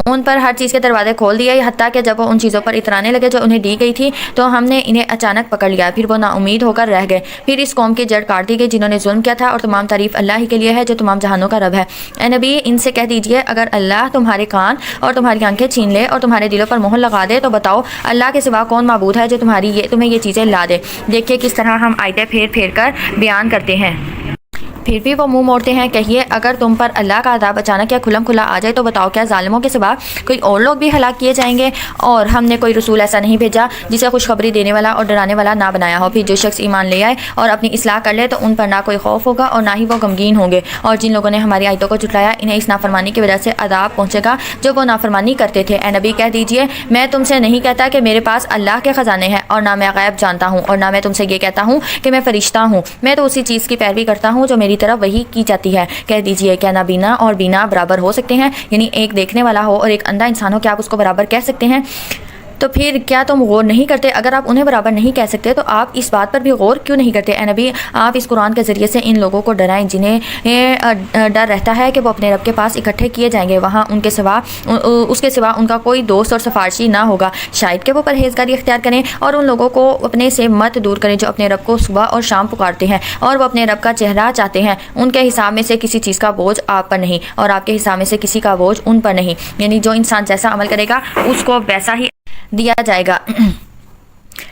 ان پر ہر چیز کے دروازے کھول دیے، حتیٰ کہ جب وہ ان چیزوں پر اترانے لگے جو انہیں دی گئی تھی تو ہم نے انہیں اچانک پکڑ لیا، پھر وہ نا امید ہو کر رہ گئے۔ پھر اس قوم کی جڑ کاٹ دی گئی جنہوں نے ظلم کیا تھا، اور تمام تعریف اللہ ہی کے لیے ہے جو تمام جہانوں کا رب ہے۔ اے نبی ان سے کہہ دیجئے اگر اللہ تمہارے کان اور تمہاری آنکھیں چھین لے اور تمہارے دلوں پر مہر لگا دے تو بتاؤ اللہ کے سوا کون معبود ہے جو تمہیں یہ چیزیں لا دے۔ دیکھیے کس طرح ہم آیتیں پھیر پھیر کر بیان کرتے ہیں، پھر بھی وہ منہ موڑتے ہیں۔ کہیے اگر تم پر اللہ کا عذاب اچانک یا کھلم کھلا آ جائے تو بتاؤ کیا ظالموں کے سوا کوئی اور لوگ بھی ہلاک کیے جائیں گے؟ اور ہم نے کوئی رسول ایسا نہیں بھیجا جسے خوشخبری دینے والا اور ڈرانے والا نہ بنایا ہو۔ پھر جو شخص ایمان لے آئے اور اپنی اصلاح کر لے تو ان پر نہ کوئی خوف ہوگا اور نہ ہی وہ غمگین ہوں گے۔ اور جن لوگوں نے ہماری آیتوں کو جھٹلایا انہیں اس نافرمانی کی وجہ سے عذاب پہنچے گا جو وہ نافرمانی کرتے تھے۔ اے نبی کہہ دیجئے میں تم سے نہیں کہتا کہ میرے پاس اللہ کے خزانے ہیں، اور نہ میں غیب جانتا ہوں، اور نہ میں تم سے یہ کہتا ہوں کہ میں فرشتہ ہوں، میں تو اسی چیز کی پیروی کرتا ہوں جو میری طرف وحی کی جاتی ہے۔ کہہ دیجئے کیا نابینا اور بینا برابر ہو سکتے ہیں؟ یعنی ایک دیکھنے والا ہو اور ایک اندھا انسان ہو، کیا آپ اس کو برابر کہہ سکتے ہیں؟ تو پھر کیا تم غور نہیں کرتے؟ اگر آپ انہیں برابر نہیں کہہ سکتے تو آپ اس بات پر بھی غور کیوں نہیں کرتے؟ اے نبی، آپ اس قرآن کے ذریعے سے ان لوگوں کو ڈرائیں جنہیں ڈر رہتا ہے کہ وہ اپنے رب کے پاس اکٹھے کیے جائیں گے، وہاں اس کے سوا ان کا کوئی دوست اور سفارشی نہ ہوگا، شاید کہ وہ پرہیزگاری اختیار کریں اور ان لوگوں کو اپنے سے مت دور کریں جو اپنے رب کو صبح اور شام پکارتے ہیں اور وہ اپنے رب کا چہرہ چاہتے ہیں۔ ان کے حساب میں سے کسی چیز کا بوجھ آپ پر نہیں اور آپ کے حساب میں سے کسی کا بوجھ ان پر نہیں، یعنی جو انسان جیسا عمل کرے گا اس کو ویسا ہی دیا جائے گا،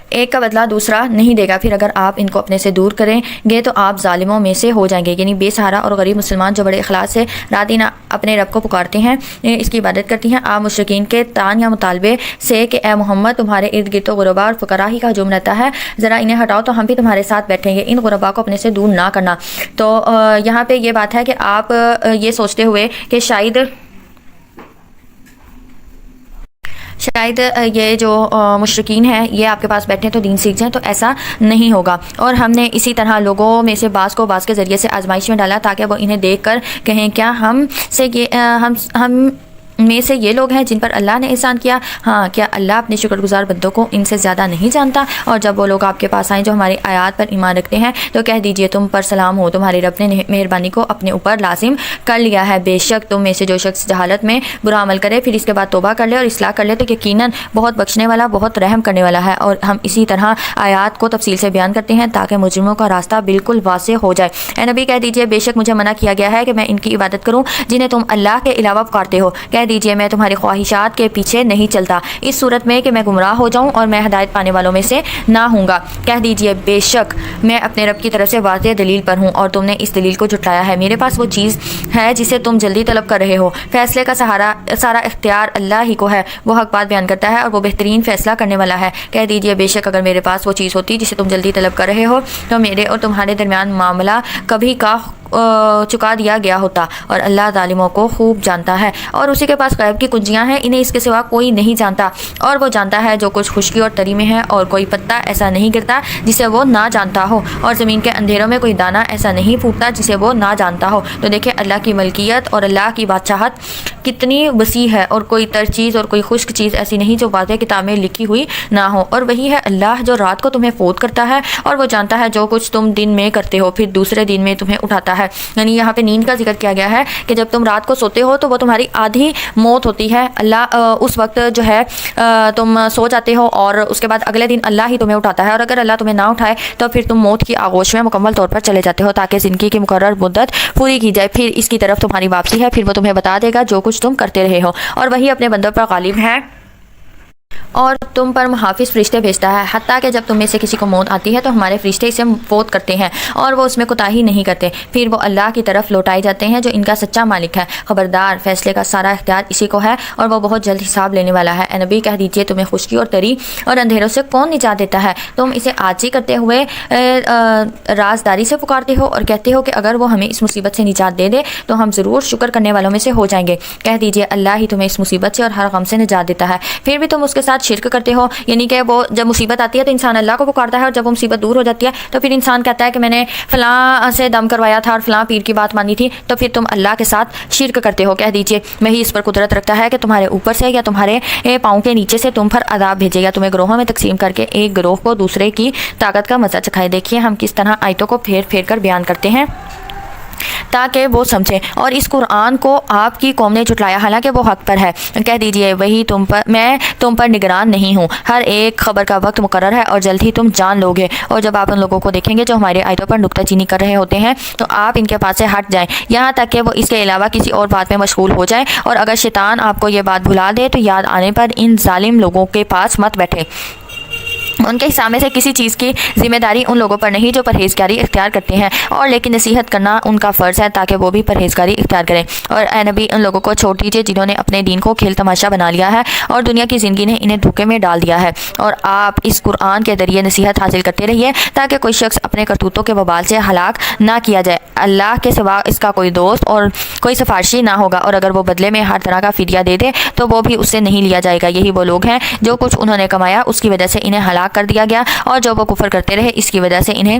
ایک کا بدلہ دوسرا نہیں دے گا۔ پھر اگر آپ ان کو اپنے سے دور کریں گے تو آپ ظالموں میں سے ہو جائیں گے، یعنی بے سہارا اور غریب مسلمان جو بڑے اخلاص سے رات دن اپنے رب کو پکارتے ہیں، اس کی عبادت کرتی ہیں۔ آپ مشرکین کے طعن یا مطالبے سے کہ اے محمد تمہارے ارد گرد تو غربا اور فقراء ہی کا ہجوم رہتا ہے، ذرا انہیں ہٹاؤ تو ہم بھی تمہارے ساتھ بیٹھیں گے، ان غربا کو اپنے سے دور نہ کرنا۔ تو یہاں پہ یہ بات ہے کہ آپ یہ سوچتے ہوئے کہ شاید یہ جو مشرکین ہیں یہ آپ کے پاس بیٹھے تو دین سیکھ جائیں، تو ایسا نہیں ہوگا۔ اور ہم نے اسی طرح لوگوں میں سے بعض کو بعض کے ذریعے سے آزمائش میں ڈالا تاکہ وہ انہیں دیکھ کر کہیں کیا ہم میں سے یہ لوگ ہیں جن پر اللہ نے احسان کیا؟ ہاں، کیا اللہ اپنے شکر گزار بندوں کو ان سے زیادہ نہیں جانتا؟ اور جب وہ لوگ آپ کے پاس آئیں جو ہماری آیات پر ایمان رکھتے ہیں تو کہہ دیجئے تم پر سلام ہو، تمہارے رب نے مہربانی کو اپنے اوپر لازم کر لیا ہے، بے شک تم میں سے جو شخص جہالت میں برا عمل کرے پھر اس کے بعد توبہ کر لے اور اصلاح کر لے تو یقیناً بہت بخشنے والا بہت رحم کرنے والا ہے۔ اور ہم اسی طرح آیات کو تفصیل سے بیان کرتے ہیں تاکہ مجرموں کا راستہ بالکل واضح ہو جائے۔ اے نبی کہہ دیجئے بے شک مجھے منع کیا گیا ہے کہ میں ان کی عبادت کروں جنہیں تم اللہ کے علاوہ پکارتے ہو، کہہ دیجئے میں تمہاری خواہشات کے پیچھے نہیں چلتا، اس صورت میں کہ میں گمراہ ہو جاؤں اور میں ہدایت پانے والوں میں سے نہ ہوں گا۔ کہہ دیجئے بے شک میں اپنے رب کی طرف سے واضح دلیل پر ہوں اور تم نے اس دلیل کو جھٹلایا ہے، میرے پاس وہ چیز ہے جسے تم جلدی طلب کر رہے ہو، فیصلے کا سارا اختیار اللہ ہی کو ہے، وہ حق بات بیان کرتا ہے اور وہ بہترین فیصلہ کرنے والا ہے۔ کہہ دیجئے بے شک اگر میرے پاس وہ چیز ہوتی جسے تم جلدی طلب کر رہے ہو تو میرے اور تمہارے درمیان معاملہ کبھی کا چکا دیا گیا ہوتا، اور اللہ ظالموں کو خوب جانتا ہے۔ اور اسی کے پاس غیب کی کنجیاں ہیں، انہیں اس کے سوا کوئی نہیں جانتا، اور وہ جانتا ہے جو کچھ خشکی اور تری میں ہے، اور کوئی پتا ایسا نہیں گرتا جسے وہ نہ جانتا ہو، اور زمین کے اندھیروں میں کوئی دانہ ایسا نہیں پھوٹتا جسے وہ نہ جانتا ہو۔ تو دیکھیں اللہ کی ملکیت اور اللہ کی بادشاہت کتنی وسیع ہے، اور کوئی تر چیز اور کوئی خشک چیز ایسی نہیں جو واضح کتاب میں لکھی ہوئی نہ ہو۔ اور وہی ہے اللہ جو رات کو تمہیں فوت کرتا ہے اور وہ جانتا ہے جو کچھ تم دن میں کرتے ہو پھر دوسرے دن میں تمہیں اٹھاتا ہے۔ یعنی یہاں پہ نیند کا ذکر کیا گیا ہے کہ جب تم رات کو سوتے ہو تو وہ تمہاری آدھی موت ہوتی ہے، اللہ اس وقت جو ہے تم سو جاتے ہو اور اس کے بعد اگلے دن اللہ ہی تمہیں اٹھاتا ہے، اور اگر اللہ تمہیں نہ اٹھائے تو پھر تم موت کی آغوش میں مکمل طور پر چلے جاتے ہو تاکہ زندگی کی مقرر مدت پوری کی جائے، پھر اس کی طرف تمہاری واپسی ہے، پھر وہ تمہیں بتا دے گا جو کچھ تم کرتے رہے ہو، اور وہی اپنے بندوں پر غالب ہے اور تم پر محافظ فرشتے بھیجتا ہے، حتیٰ کہ جب تم میں سے کسی کو موت آتی ہے تو ہمارے فرشتے اسے فوت کرتے ہیں اور وہ اس میں کوتاہی نہیں کرتے، پھر وہ اللہ کی طرف لوٹائے جاتے ہیں جو ان کا سچا مالک ہے۔ خبردار، فیصلے کا سارا اختیار اسی کو ہے اور وہ بہت جلد حساب لینے والا ہے۔ اے نبی کہہ دیجئے تمہیں خشکی اور تری اور اندھیروں سے کون نجات دیتا ہے؟ تم اسے عاجزی کرتے ہوئے رازداری سے پکارتے ہو اور کہتے ہو کہ اگر وہ ہمیں اس مصیبت سے نجات دے دے تو ہم ضرور شکر کرنے والوں میں سے ہو جائیں گے۔ کہہ دیجئے اللہ ہی تمہیں اس مصیبت سے اور ہر غم سے نجات دیتا ہے، پھر بھی تم اس کے ساتھ شرک کرتے ہو، یعنی کہ وہ جب مصیبت آتی ہے تو انسان اللہ کو پکارتا ہے اور جب وہ مصیبت دور ہو جاتی ہے تو پھر انسان کہتا ہے کہ میں نے فلاں سے دم کروایا تھا اور فلاں پیر کی بات مانی تھی، تو پھر تم اللہ کے ساتھ شرک کرتے ہو۔ کہہ دیجئے وہی اس پر قدرت رکھتا ہے کہ تمہارے اوپر سے یا تمہارے پاؤں کے نیچے سے تم پر عذاب بھیجے یا تمہیں گروہوں میں تقسیم کر کے ایک گروہ کو دوسرے کی طاقت کا مزہ چکھائے۔ دیکھیے ہم کس طرح آیتوں کو پھیر پھیر کر بیان کرتے ہیں تاکہ وہ سمجھیں، اور اس قرآن کو آپ کی قوم نے جھٹلایا حالانکہ وہ حق پر ہے۔ کہہ دیجئے وہی میں تم پر نگران نہیں ہوں، ہر ایک خبر کا وقت مقرر ہے اور جلد ہی تم جان لو گے۔ اور جب آپ ان لوگوں کو دیکھیں گے جو ہماری آیتوں پر نکتہ چینی کر رہے ہوتے ہیں تو آپ ان کے پاس سے ہٹ جائیں یہاں تک کہ وہ اس کے علاوہ کسی اور بات میں مشغول ہو جائیں، اور اگر شیطان آپ کو یہ بات بھلا دے تو یاد آنے پر ان ظالم لوگوں کے پاس مت بیٹھے، ان کے حصہ میں سے کسی چیز کی ذمہ داری ان لوگوں پر نہیں جو پرہیزگاری اختیار کرتے ہیں، اور لیکن نصیحت کرنا ان کا فرض ہے تاکہ وہ بھی پرہیزگاری اختیار کریں۔ اور اے نبی ان لوگوں کو چھوڑ دیجیے جنہوں نے اپنے دین کو کھیل تماشا بنا لیا ہے اور دنیا کی زندگی نے انہیں دھوکے میں ڈال دیا ہے، اور آپ اس قرآن کے ذریعے نصیحت حاصل کرتے رہیے تاکہ کوئی شخص اپنے کرتوتوں کے وبال سے ہلاک نہ کیا جائے۔ اللہ کے سوا اس کا کوئی دوست اور کوئی سفارشی نہ ہوگا، اور اگر وہ بدلے میں ہر طرح کا فدیہ دے دے تو وہ بھی اس سے نہیں لیا جائے گا۔ یہی وہ لوگ ہیں جو کچھ انہوں نے کمایا اس کی وجہ سے انہیں ہلاک کر دیا گیا، اور جو وہ کفر کرتے رہے اس کی وجہ سے انہیں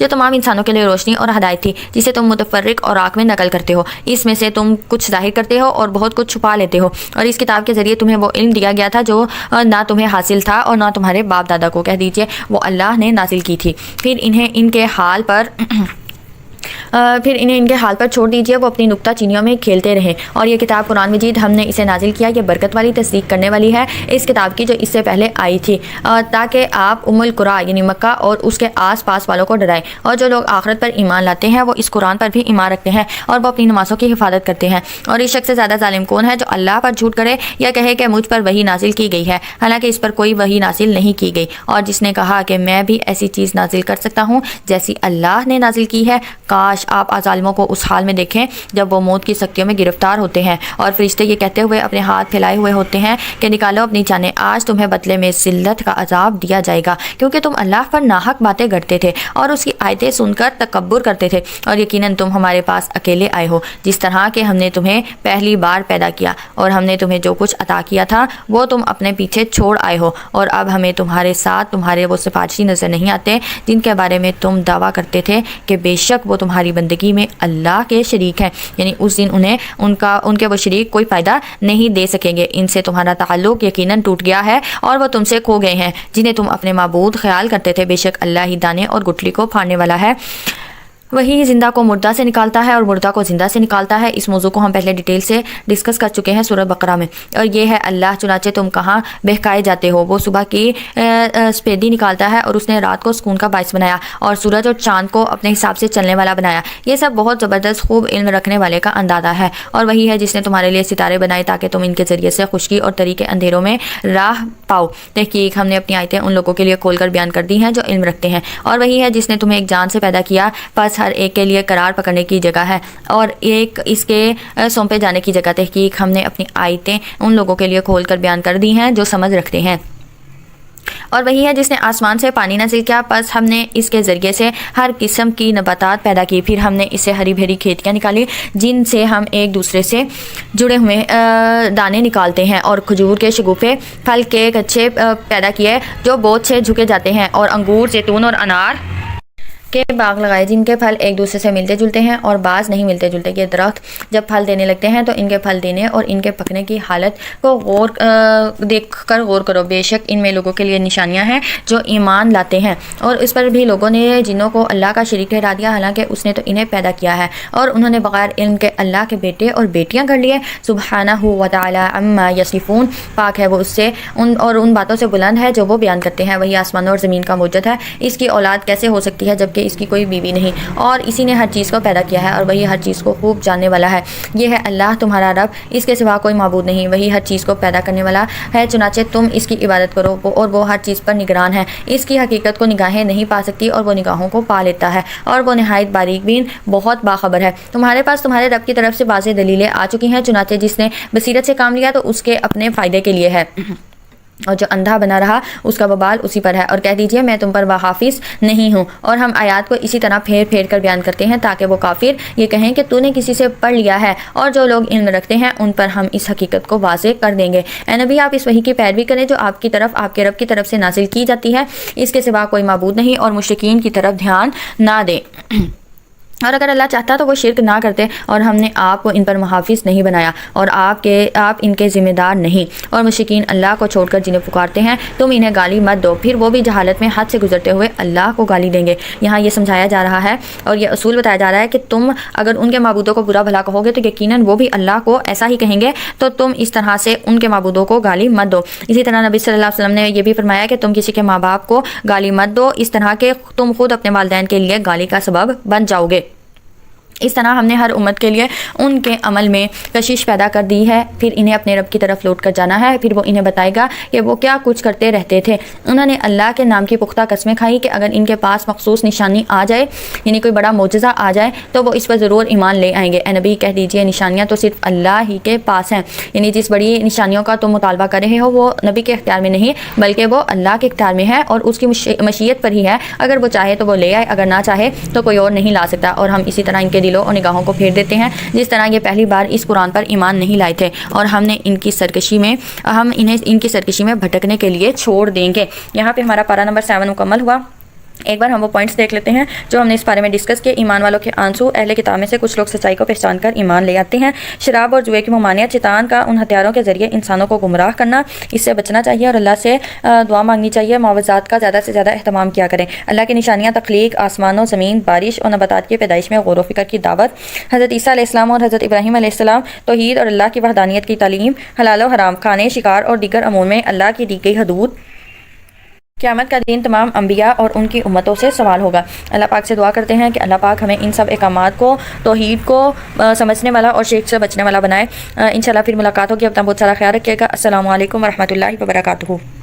جو تمام انسانوں کے لیے روشنی اور ہدایت تھی، جسے تم متفرق اور آنکھ میں نقل کرتے ہو۔ اس میں سے تم کچھ ظاہر کرتے ہو اور بہت کچھ چھپا لیتے ہو، اور اس کتاب کے ذریعے تمہیں وہ علم دیا گیا تھا جو نہ تمہیں حاصل تھا اور نہ تمہارے باپ دادا کو۔ کہہ دیجئے وہ اللہ نے نازل کی تھی، پھر انہیں ان کے حال پر چھوڑ دیجئے، وہ اپنی نکتہ چینیوں میں کھیلتے رہے۔ اور یہ کتاب قرآن مجید ہم نے اسے نازل کیا، یہ برکت والی تصدیق کرنے والی ہے اس کتاب کی جو اس سے پہلے آئی تھی، تاکہ آپ ام القریٰ یعنی مکہ اور اس کے آس پاس والوں کو ڈرائیں۔ اور جو لوگ آخرت پر ایمان لاتے ہیں وہ اس قرآن پر بھی ایمان رکھتے ہیں اور وہ اپنی نمازوں کی حفاظت کرتے ہیں۔ اور اس شخص سے زیادہ ظالم کون ہے جو اللہ پر جھوٹ کرے یا کہے کہ مجھ پر وحی نازل کی گئی ہے، حالانکہ اس پر کوئی وحی نازل نہیں کی گئی۔ اور جس نے کہا کہ میں بھی ایسی چیز نازل کر سکتا ہوں جیسی اللہ نے نازل کی ہے، کاش آپ ظالموں کو اس حال میں دیکھیں جب وہ موت کی سختیوں میں گرفتار ہوتے ہیں، اور فرشتے یہ کہتے ہوئے اپنے ہاتھ پھیلائے ہوئے ہوتے ہیں کہ نکالو اپنی جانیں، آج تمہیں بدلے میں ذلت کا عذاب دیا جائے گا، کیونکہ تم اللہ پر ناحق باتیں گھڑتے تھے اور اس کی آیتیں سن کر تکبر کرتے تھے، اور یقیناً تم ہمارے پاس اکیلے آئے ہو، جس طرح کہ ہم نے تمہیں پہلی بار پیدا کیا، اور ہم نے تمہیں جو کچھ عطا کیا تھا وہ تم اپنے پیچھے چھوڑ آئے ہو، اور اب ہمیں تمہارے ساتھ تمہارے وہ سفارشی نظر نہیں آتے جن کے بارے میں تم دعویٰ کرتے تھے کہ بے شک وہ تمہاری بندگی میں اللہ کے شریک ہیں، یعنی اس دن انہیں ان کے وہ شریک کوئی فائدہ نہیں دے سکیں گے۔ ان سے تمہارا تعلق یقیناً ٹوٹ گیا ہے اور وہ تم سے کھو گئے ہیں جنہیں تم اپنے معبود خیال کرتے تھے، بے شک اللہ ہی دانے اور گٹھلی کو پھاڑنے والا ہے، وہی زندہ کو مردہ سے نکالتا ہے اور مردہ کو زندہ سے نکالتا ہے۔ اس موضوع کو ہم پہلے ڈیٹیل سے ڈسکس کر چکے ہیں سورہ بقرہ میں، اور یہ ہے اللہ چنانچہ تم کہاں بہکائے جاتے ہو، وہ صبح کی سپیدی نکالتا ہے اور اس نے رات کو سکون کا باعث بنایا اور سورج اور چاند کو اپنے حساب سے چلنے والا بنایا۔ یہ سب بہت زبردست خوب علم رکھنے والے کا اندازہ ہے، اور وہی ہے جس نے تمہارے لیے ستارے بنائے تاکہ تم ان کے ذریعے سے خشکی اور طری کے اندھیروں میں راہ پاؤ۔ تحقیق ہم نے اپنی آیتیں ان لوگوں کے لیے کھول کر بیان کر دی ہیں جو علم رکھتے ہیں، اور وہی ہے جس نے تمہیں ایک جان سے پیدا کیا، پس ہر ایک کے لیے قرار پکڑنے کی جگہ ہے اور ایک اس کے سونپے جانے کی جگہ۔ تحقیق ہم نے اپنی آیتیں ان لوگوں کے لیے کھول کر بیان کر دی ہیں جو سمجھ رکھتے ہیں۔ اور وہی ہے جس نے آسمان سے پانی نازل کیا، پس ہم نے اس کے ذریعے سے ہر قسم کی نباتات پیدا کی، پھر ہم نے اس سے ہری بھری کھیتیاں نکالی جن سے ہم ایک دوسرے سے جڑے ہوئے دانے نکالتے ہیں، اور کھجور کے شگوفے پھل کے گچھے پیدا کیے جو بوجھ سے جھکے جاتے ہیں، اور انگور، زیتون اور انار کے باغ لگائے جن کے پھل ایک دوسرے سے ملتے جلتے ہیں اور بعض نہیں ملتے جلتے۔ یہ درخت جب پھل دینے لگتے ہیں تو ان کے پھل دینے اور ان کے پکنے کی حالت کو دیکھ کر غور کرو، بے شک ان میں لوگوں کے لیے نشانیاں ہیں جو ایمان لاتے ہیں۔ اور اس پر بھی لوگوں نے جنوں کو اللہ کا شریک ٹھہرا دیا، حالانکہ اس نے تو انہیں پیدا کیا ہے، اور انہوں نے بغیر علم کے اللہ کے بیٹے اور بیٹیاں گھڑ لیے۔ سبحانہ و تعالی عما یصفون، پاک ہے وہ اس سے ان باتوں سے بلند ہے جو وہ بیان کرتے ہیں۔ وہی آسمانوں اور زمین کا موجد ہے، اس کی اولاد کیسے ہو سکتی ہے جبکہ اس کی کوئی بیوی نہیں، اور اسی نے ہر چیز کو پیدا کیا ہے، اور وہی ہر چیز کو خوب جاننے والا ہے۔ یہ ہے اللہ تمہارا رب، اس کے سوا کوئی معبود نہیں، وہی ہر چیز کو پیدا کرنے والا ہے، چنانچہ تم اس کی عبادت کرو، اور وہ ہر چیز پر نگران ہے۔ اس کی حقیقت کو نگاہیں نہیں پا سکتی اور وہ نگاہوں کو پا لیتا ہے، اور وہ نہایت باریک بین بہت باخبر ہے۔ تمہارے پاس تمہارے رب کی طرف سے واضح دلیلیں آ چکی ہیں، چنانچہ جس نے بصیرت سے کام لیا تو اس کے اپنے فائدے کے لیے ہے، اور جو اندھا بنا رہا اس کا وبال اسی پر ہے۔ اور کہہ دیجئے میں تم پر حافظ نہیں ہوں، اور ہم آیات کو اسی طرح پھیر پھیر کر بیان کرتے ہیں تاکہ وہ کافر یہ کہیں کہ تو نے کسی سے پڑھ لیا ہے، اور جو لوگ علم رکھتے ہیں ان پر ہم اس حقیقت کو واضح کر دیں گے۔ اے نبی، آپ اس وحی کی پیروی کریں جو آپ کی طرف آپ کے رب کی طرف سے نازل کی جاتی ہے، اس کے سوا کوئی معبود نہیں، اور مشرکین کی طرف دھیان نہ دیں۔ اور اگر اللہ چاہتا تو وہ شرک نہ کرتے، اور ہم نے آپ کو ان پر محافظ نہیں بنایا، اور آپ ان کے ذمہ دار نہیں۔ اور مشرکین اللہ کو چھوڑ کر جنہیں پکارتے ہیں تم انہیں گالی مت دو، پھر وہ بھی جہالت میں حد سے گزرتے ہوئے اللہ کو گالی دیں گے۔ یہاں یہ سمجھایا جا رہا ہے اور یہ اصول بتایا جا رہا ہے کہ تم اگر ان کے معبودوں کو برا بھلا کہو گے تو یقیناً وہ بھی اللہ کو ایسا ہی کہیں گے، تو تم اس طرح سے ان کے معبودوں کو گالی مت دو۔ اسی طرح نبی صلی اللہ علیہ وسلم نے یہ بھی فرمایا کہ تم کسی کے ماں باپ کو گالی مت دو، اس طرح کہ تم خود اپنے والدین کے لیے گالی کا سبب بن جاؤ گے۔ اس طرح ہم نے ہر امت کے لیے ان کے عمل میں کشش پیدا کر دی ہے، پھر انہیں اپنے رب کی طرف لوٹ کر جانا ہے، پھر وہ انہیں بتائے گا کہ وہ کیا کچھ کرتے رہتے تھے۔ انہوں نے اللہ کے نام کی پختہ قسمیں کھائی کہ اگر ان کے پاس مخصوص نشانی آ جائے، یعنی کوئی بڑا معجزہ آ جائے، تو وہ اس پر ضرور ایمان لے آئیں گے۔ اے نبی کہہ دیجئے نشانیاں تو صرف اللہ ہی کے پاس ہیں، یعنی جس بڑی نشانیوں کا تم مطالبہ کر رہے ہو وہ نبی کے اختیار میں نہیں بلکہ وہ اللہ کے اختیار میں ہے، اور اس کی مشیت پر ہی ہے، اگر وہ چاہے تو وہ لے آئے، اگر نہ چاہے تو کوئی اور نہیں لا سکتا۔ اور ہم اسی طرح ان کے دلوں اور نگاہوں کو پھیر دیتے ہیں جس طرح یہ پہلی بار اس قرآن پر ایمان نہیں لائے تھے، اور ہم انہیں ان کی سرکشی میں بھٹکنے کے لیے چھوڑ دیں گے۔ یہاں پہ ہمارا پارہ نمبر 7 مکمل ہوا۔ ایک بار ہم وہ پوائنٹس دیکھ لیتے ہیں جو ہم نے اس بارے میں ڈسکس کیے۔ ایمان والوں کے آنسو، اہل کتاب میں سے کچھ لوگ سچائی کو پہچان کر ایمان لے آتے ہیں۔ شراب اور جوئے کی ممانعت، شیطان کا ان ہتھیاروں کے ذریعے انسانوں کو گمراہ کرنا، اس سے بچنا چاہیے اور اللہ سے دعا مانگنی چاہیے۔ معاوضات کا زیادہ سے زیادہ اہتمام کیا کریں۔ اللہ کی نشانیاں، تخلیق، آسمان و زمین، بارش اور نباتات کی پیدائش میں غور و فکر کی دعوت، حضرت عیسیٰ علیہ السلام اور حضرت ابراہیم علیہ السلام، توحید اور اللہ کی وحدانیت کی تعلیم، حلال و حرام کھانے، شکار اور دیگر امور میں اللہ کی دی گئی حدود۔ قیامت کا دن تمام انبیاء اور ان کی امتوں سے سوال ہوگا۔ اللہ پاک سے دعا کرتے ہیں کہ اللہ پاک ہمیں ان سب احکامات کو، توحید کو سمجھنے والا اور شرک سے بچنے والا بنائے۔ انشاءاللہ پھر ملاقات ہوگی۔ اپنا بہت سارا خیال رکھیے گا۔ السلام علیکم ورحمۃ اللہ وبرکاتہ۔